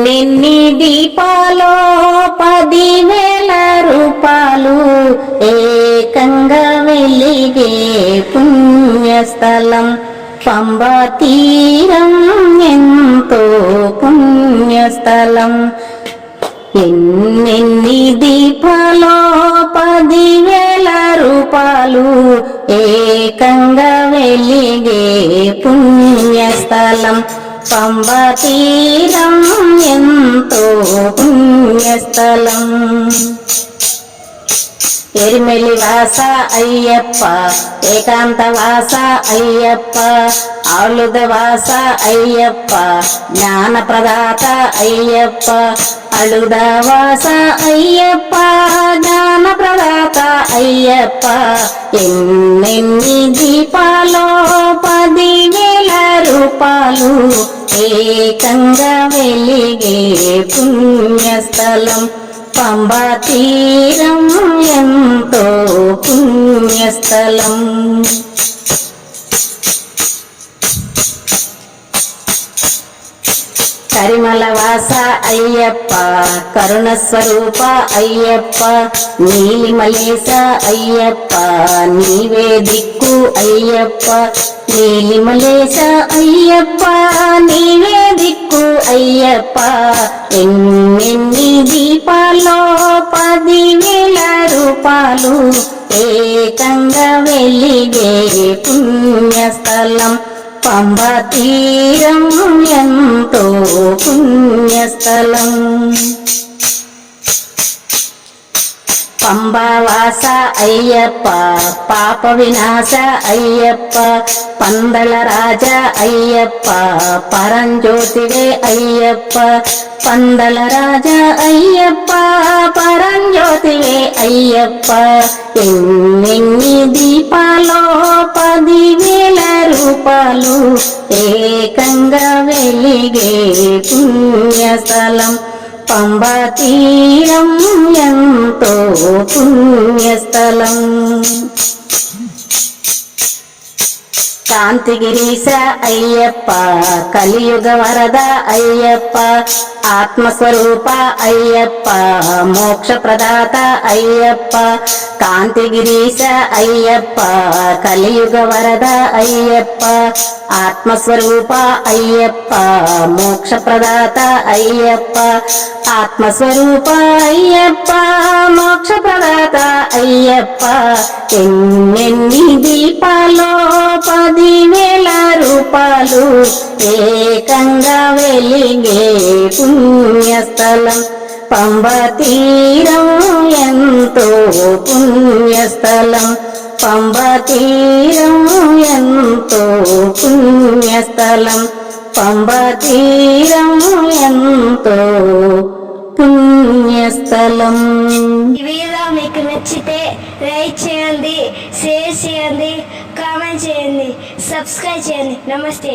ఎన్నెన్ని దీపాలో 10,000 రూపాలు ఏకంగా వెలిగే పుణ్యస్థలం పంబా తీరం ఎంతో పుణ్యస్థలం. ఎన్నెన్ని దీపాలో 10,000 రూపాలు ఏకంగా వెలిగే పుణ్యస్థలం పంబా తీరం ఎంతో పుణ్యస్థలం. ఎరిమెలి వాస అయ్యప్ప ఏకాంత వాస అయ్యప్ప ఆలుద వాస అయ్యప్ప జ్ఞాన ప్రదాత అయ్యప్ప అలుద వాస అయ్యప్ప జ్ఞాన ప్రదాత అయ్యప్ప. ఎన్నెన్ని దీపాలో 10,000 రూపాలు ఏకంగా వెలిగే పుణ్యస్థలం పంబా తీరం ఎంతో పుణ్యస్థలం. కరిమల వాస అయ్యప్ప కరుణ స్వరూప అయ్యప్ప నీలిమలేశ అయ్యప్ప నీవే దిక్కు అయ్యప్ప నీలిమలేశ అయ్యప్ప నీవే దిక్కు అయ్యప్ప. ఎన్నెన్ని దీపాల్లో 10,000 రూపాలు ఏకంగా వెలిగే పుణ్యస్థలం పంబా తీరం ఎంతో పుణ్యస్థలం. పంబావాస అయ్యప్ప పాప వినాశ అయ్యప్ప పందల రాజ అయ్యప్ప పరంజ్యోతివే అయ్యప్ప పందల రాజ అయ్యప్ప పరంజ్యోతివే అయ్యప్ప. ఎన్నెన్ని దీపాలో 10,000 రూపాలు ఏకంగా వెలిగే పుణ్యస్థలం పంబా తీరం ఎంతో పుణ్యస్థలం. కాంతిగిరీశ అయ్యప్ప కలియుగ వరద అయ్యప్ప ఆత్మస్వరూప అయ్యప్ప మోక్ష ప్రదాత అయ్యప్ప. కాంతిగిరీశ అయ్యప్ప కలియుగ వరద అయ్యప్ప ఆత్మస్వరూప అయ్యప్ప మోక్ష ప్రదాత అయ్యప్ప ఆత్మస్వరూప అయ్యప్ప మోక్ష ప్రదాత అయ్యప్ప. ఎన్నెన్ని దీపాలో 10,000 రూపాలు ఏకంగా వెలిగే పుణ్యస్థలం పంబా తీరం ఎంతో పుణ్యస్థలం పంబా తీరం ఎంతో పుణ్యస్థలం పంబా తీరం ఎంతో పుణ్యస్థలం. ఈ వీడియో మీకు నచ్చితే లైక్ చేయండి, షేర్ చేయండి, కామెంట్ చేయండి, సబ్స్క్రైబ్ చేయండి. నమస్తే.